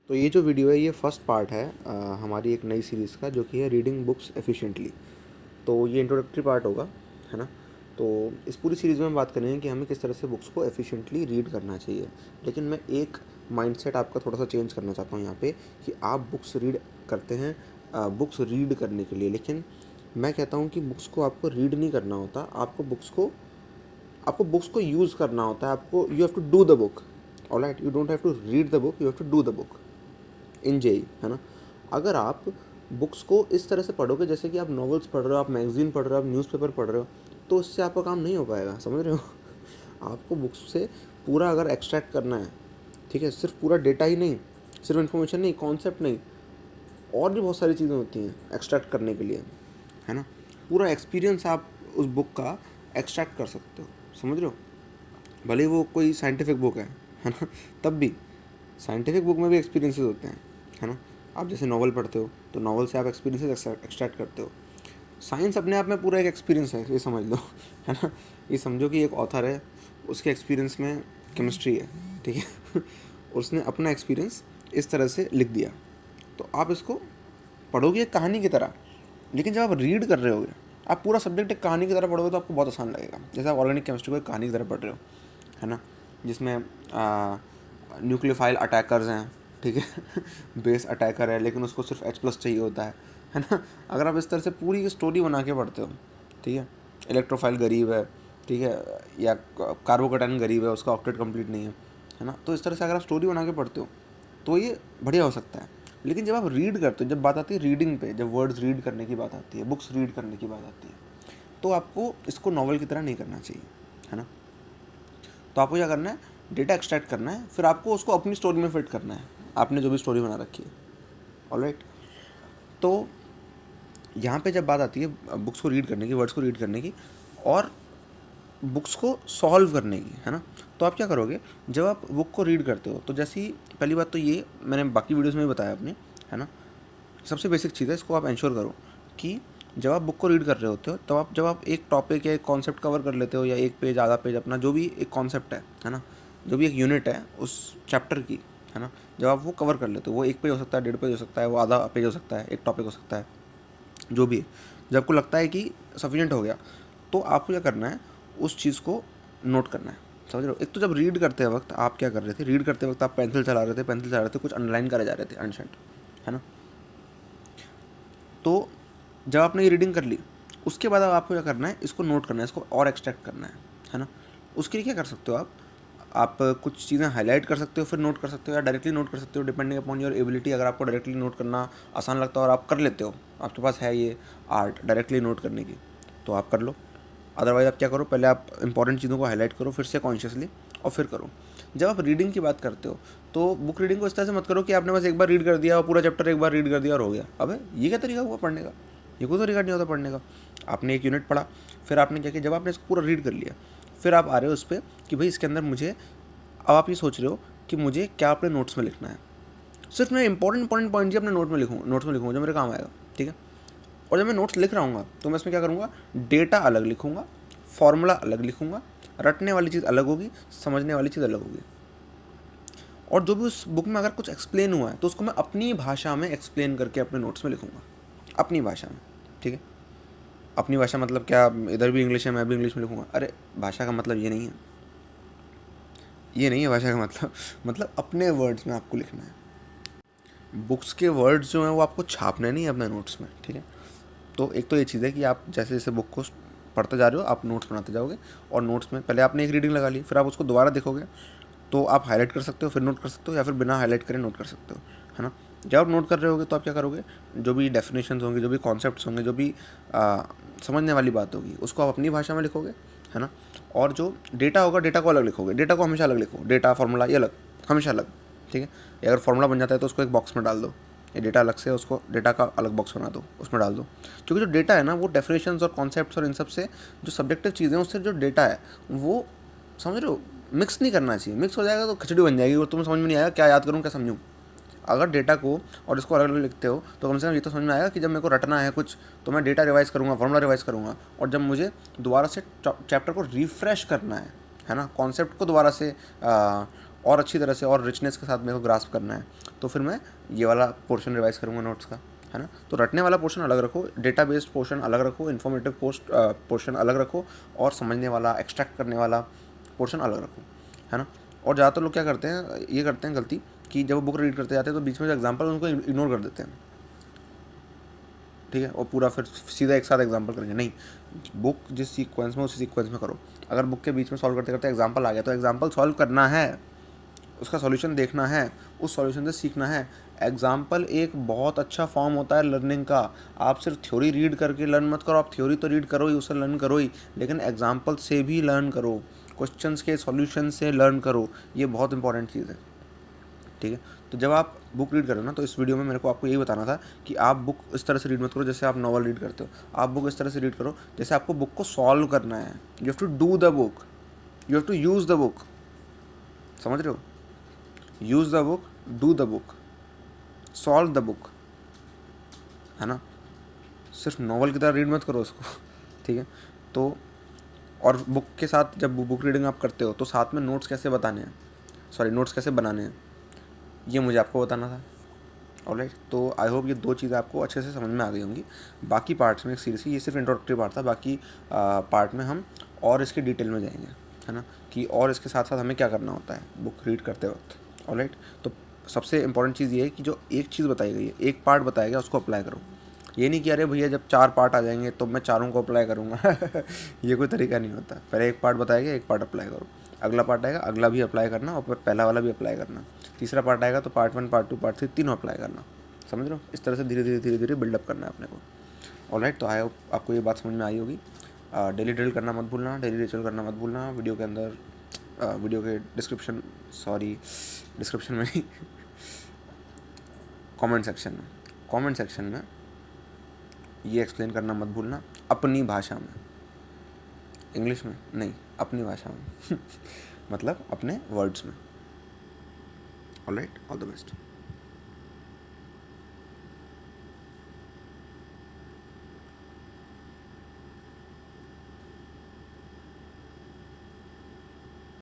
तो ये जो वीडियो है ये फर्स्ट पार्ट है हमारी एक नई सीरीज़ का, जो कि है रीडिंग बुक्स एफिशिएंटली। तो ये इंट्रोडक्टरी पार्ट होगा, है ना। तो इस पूरी सीरीज़ में हम बात करेंगे कि हमें किस तरह से बुक्स को एफिशिएंटली रीड करना चाहिए। लेकिन मैं एक माइंडसेट आपका थोड़ा सा चेंज करना चाहता हूँ यहाँ पे, कि आप बुक्स रीड करते हैं बुक्स रीड करने के लिए, लेकिन मैं कहता हूँ कि बुक्स को आपको रीड नहीं करना होता, आपको बुक्स को यूज़ करना होता है। आपको you have to do the book. Alright, you don't have to read the book, you have to do the book in JEE, है ना। अगर आप बुक्स को इस तरह से पढ़ोगे जैसे कि आप नॉवेल्स पढ़ रहे हो, आप मैगज़ीन पढ़ रहे हो, आप न्यूज़पेपर पढ़ रहे हो, तो इससे आपका काम नहीं हो पाएगा, समझ रहे हो। आपको बुक्स से पूरा अगर एक्सट्रैक्ट करना है, ठीक है, सिर्फ पूरा डेटा ही नहीं, सिर्फ इन्फॉर्मेशन नहीं, कॉन्सेप्ट नहीं, और भी बहुत सारी चीज़ें होती हैं एक्सट्रैक्ट करने के लिए, है ना। पूरा एक्सपीरियंस आप उस बुक का एक्सट्रैक्ट कर सकते हो, समझ रहे हो। भले ही वो कोई साइंटिफिक बुक है ना, तब भी साइंटिफिक बुक में भी एक्सपीरियंसेस होते हैं, है ना। आप जैसे नॉवल पढ़ते हो तो नॉवल से आप एक्सपीरियंसेस एक्सट्रैक्ट करते हो। साइंस अपने आप में पूरा एक एक्सपीरियंस है, ये समझ लो, है ना। ये समझो कि एक ऑथर है, उसके एक्सपीरियंस में केमिस्ट्री है, ठीक है। उसने अपना एक्सपीरियंस इस तरह से लिख दिया, तो आप इसको पढ़ोगे एक कहानी की तरह। लेकिन जब आप रीड कर रहे होगे, आप पूरा सब्जेक्ट एक कहानी की तरह पढ़ोगे तो आपको बहुत आसान लगेगा। जैसे आप ऑर्गेनिक केमिस्ट्री को एक कहानी की तरह पढ़ रहे हो, है ना, जिसमें न्यूक्लियोफाइल अटैकर्स हैं, ठीक है। बेस अटैकर है, लेकिन उसको सिर्फ H+ चाहिए होता है ना। अगर आप इस तरह से पूरी स्टोरी बना के पढ़ते हो, ठीक है, इलेक्ट्रोफाइल गरीब है, ठीक है, या कार्बोकैटायन गरीब है, उसका ऑक्टेट कंप्लीट नहीं है ना, तो इस तरह से अगर आप स्टोरी बना के पढ़ते हो तो ये बढ़िया हो सकता है। लेकिन जब आप रीड करते हो, जब बात आती है रीडिंग पे, जब वर्ड्स रीड करने की बात आती है, बुक्स रीड करने की बात आती है, तो आपको इसको नॉवल की तरह नहीं करना चाहिए, है ना। तो आपको क्या करना है, डेटा एक्सट्रैक्ट करना है, फिर आपको उसको अपनी स्टोरी में फिट करना है, आपने जो भी स्टोरी बना रखी है। ऑलराइट, तो यहाँ पे जब बात आती है बुक्स को रीड करने की, वर्ड्स को रीड करने की, और बुक्स को सॉल्व करने की, है ना, तो आप क्या करोगे जब आप बुक को रीड करते हो। तो जैसे ही पहली बात तो ये मैंने बाकी वीडियोस में भी बताया अपने, है ना, सबसे बेसिक चीज़ है, इसको आप इंश्योर करो कि जब आप बुक को रीड कर रहे होते हो, तब आप जब आप एक टॉपिक या एक कॉन्सेप्ट कवर कर लेते हो, या एक पेज आधा पेज अपना जो भी एक कॉन्सेप्ट है ना, जो भी एक यूनिट है उस चैप्टर की, है ना, जब आप वो कवर कर लेते हो, वो एक पेज हो सकता है, 1.5 पेज हो सकता है, वो आधा पेज हो सकता है, एक टॉपिक हो सकता है, जो भी है, जब आपको लगता है कि सफिशिएंट हो गया, तो आपको क्या करना है, उस चीज़ को नोट करना है, समझ रहे हो। एक तो जब रीड करते वक्त आप क्या कर रहे थे, रीड करते वक्त आप पेंसिल चला रहे थे, कुछ अंडरलाइन करे जा रहे थे अनशंट, है ना। तो जब आपने ये रीडिंग कर ली, उसके बाद अब आपको क्या करना है, इसको नोट करना है, इसको और एक्सट्रैक्ट करना है ना। उसके लिए क्या कर सकते हो आप कुछ चीज़ें हाईलाइट कर सकते हो, फिर नोट कर सकते हो, या डायरेक्टली नोट कर सकते हो, डिपेंडिंग अपॉन योर एबिलिटी। अगर आपको डायरेक्टली नोट करना आसान लगता है और आप कर लेते हो, आपके पास है ये आर्ट डायरेक्टली नोट करने की, तो आप कर लो। अदरवाइज़ आप क्या करो, पहले आप इंपॉर्टेंट चीज़ों को हाईलाइट करो, फिर से कॉन्शियसली, और फिर करो। जब आप रीडिंग की बात करते हो, तो बुक रीडिंग को इस तरह से मत करो कि आपने बस एक बार रीड कर दिया और पूरा चैप्टर एक बार रीड कर दिया और हो गया। अबे ये क्या तरीका हुआ पढ़ने का, ये कोई तरीका नहीं होता पढ़ने का। आपने एक यूनिट पढ़ा, फिर आपने क्या किया, जब आपने इसको पूरा रीड कर लिया, फिर आप आ रहे हो उस पर कि भाई इसके अंदर मुझे, अब आप ये सोच रहे हो कि मुझे क्या अपने नोट्स में लिखना है। सिर्फ मैं इंपॉर्टेंट पॉइंट ही अपने नोट्स में लिखूँगा जो मेरे काम आएगा, ठीक है। और जब मैं नोट्स लिख रहा हूँ तो मैं इसमें क्या करूँगा, डेटा अलग लिखूँगा, फॉर्मूला अलग लिखूँगा, रटने वाली चीज़ अलग होगी, समझने वाली चीज़ अलग होगी। और जो भी उस बुक में अगर कुछ एक्सप्लेन हुआ है तो उसको मैं अपनी भाषा में एक्सप्लेन करके अपने नोट्स में लिखूँगा, अपनी भाषा में, ठीक है। अपनी भाषा मतलब क्या, इधर भी इंग्लिश है मैं भी इंग्लिश में लिखूँगा, अरे भाषा का मतलब ये नहीं है, ये नहीं है भाषा का मतलब अपने वर्ड्स में आपको लिखना है। बुक्स के वर्ड्स जो हैं वो आपको छापने नहीं है अपने नोट्स में, ठीक है। तो एक तो ये चीज़ है कि आप जैसे जैसे बुक को पढ़ते जा रहे हो, आप नोट्स बनाते जाओगे, और नोट्स में पहले आपने एक रीडिंग लगा ली, फिर आप उसको दोबारा देखोगे, तो आप हाईलाइट कर सकते हो, फिर नोट कर सकते हो, या फिर बिना हाईलाइट करे नोट कर सकते हो, है ना। जब आप नोट कर रहे होगे तो आप क्या करोगे, जो भी डेफिनेशंस होंगे, जो भी कॉन्सेप्ट्स होंगे, जो भी समझने वाली बात होगी, उसको आप अपनी भाषा में लिखोगे, है ना। और जो डेटा होगा, डेटा को अलग लिखोगे, डेटा को हमेशा अलग लिखो, डेटा फार्मूला ये अलग, हमेशा अलग, ठीक है। अगर फार्मूला बन जाता है तो उसको एक बॉक्स में डाल दो, ये डेटा अलग से, उसको डेटा का अलग बॉक्स बना दो, उसमें डाल दो। क्योंकि जो डेटा है ना, वो डेफिनेशंस और कॉन्सेप्ट्स और इन सब से, जो सब्जेक्टिव चीज़ें हैं उससे जो डेटा है वो, समझ रहे हो, मिक्स नहीं करना चाहिए। मिक्स हो जाएगा तो खिचड़ी बन जाएगी और तुम्हें समझ में नहीं आएगा क्या याद करूँ क्या समझूँ। अगर डेटा को और इसको अलग अलग लिखते हो तो कम से कम ये तो समझ में आएगा कि जब मेरे को रटना है कुछ, तो मैं डेटा रिवाइज़ करूँगा, फॉर्मूला रिवाइज़ करूँगा, और जब मुझे दोबारा से चैप्टर को रिफ़्रेश करना है ना, कॉन्सेप्ट को दोबारा से और अच्छी तरह से और रिचनेस के साथ मेरे को ग्रास्प करना है, तो फिर मैं ये वाला पोर्शन रिवाइज करूँगा नोट्स का, है ना। तो रटने वाला पोर्शन अलग रखो, डेटा बेस्ड पोर्शन अलग रखो, इन्फॉर्मेटिव पोर्शन अलग रखो, और समझने वाला, एक्सट्रैक्ट करने वाला पोर्शन अलग रखो, है ना। और ज़्यादातर लोग क्या करते हैं, ये करते हैं गलती कि जब वो बुक रीड करते जाते हैं तो बीच में जो एग्जाम्पल उनको इग्नोर कर देते हैं, ठीक है, और पूरा फिर सीधा एक साथ एग्जाम्पल करेंगे। नहीं, बुक जिस सीक्वेंस में उसी सीक्वेंस में करो। अगर बुक के बीच में सॉल्व करते करते एग्जाम्पल आ गया तो एग्जाम्पल सॉल्व करना है, उसका सॉल्यूशन देखना है, उस सॉल्यूशन से सीखना है। एग्जाम्पल एक बहुत अच्छा फॉर्म होता है लर्निंग का। आप सिर्फ थ्योरी रीड करके लर्न मत करो, आप थ्योरी तो रीड करो ही, उससे लर्न करो ही, लेकिन एग्जाम्पल से भी लर्न करो, क्वेश्चंस के सॉल्यूशन से लर्न करो। ये बहुत इंपॉर्टेंट चीज़ है, ठीक है। तो जब आप बुक रीड करो ना, तो इस वीडियो में मेरे को आपको यही बताना था कि आप बुक इस तरह से रीड मत करो जैसे आप नॉवल रीड करते हो। आप बुक इस तरह से रीड करो जैसे आपको बुक को सॉल्व करना है। You have to do the book, you have to use the book, समझ रहे हो। Use the book, do the book, solve the book, है ना। सिर्फ नॉवल की तरह रीड मत करो उसको, ठीक है। तो और बुक के साथ जब बुक रीडिंग आप करते हो तो साथ में नोट्स कैसे बताने हैं, नोट्स कैसे बनाने हैं, ये मुझे आपको बताना था। ऑलराइट, तो आई होप ये 2 चीज़ें आपको अच्छे से समझ में आ गई होंगी। बाकी पार्ट्स में एक सीरीज की, ये सिर्फ इंट्रोडक्टरी पार्ट था, बाकी पार्ट में हम और इसके डिटेल में जाएंगे, है ना, कि और इसके साथ साथ हमें क्या करना होता है बुक रीड करते वक्त। ऑलराइट, तो सबसे इंपॉर्टेंट चीज़ ये है कि जो एक चीज़ बताई गई है, एक पार्ट बताया गया, उसको अप्लाई करो। ये नहीं कि अरे भैया जब 4 पार्ट आ जाएंगे तो मैं चारों को अप्लाई करूँगा ये कोई तरीका नहीं होता। पहले एक पार्ट बताया गया, एक पार्ट अप्लाई करो, अगला पार्ट आएगा, अगला भी अप्लाई करना, और पहला वाला भी अप्लाई करना, तीसरा पार्ट आएगा तो पार्ट 1, पार्ट 2, पार्ट 3 तीनों अप्लाई करना। समझ रहे हो, इस तरह से धीरे धीरे बिल्डअप करना है अपने को। ऑलराइट, तो आई होप आपको ये बात समझ में आई होगी। डेली ड्रिल करना मत भूलना, डेली रिचुअल करना मत भूलना। वीडियो के अंदर वीडियो के डिस्क्रिप्शन में नहीं कमेंट सेक्शन में ये एक्सप्लेन करना मत भूलना, अपनी भाषा में, इंग्लिश में नहीं, अपनी भाषा में मतलब अपने वर्ड्स में। Alright, all the best.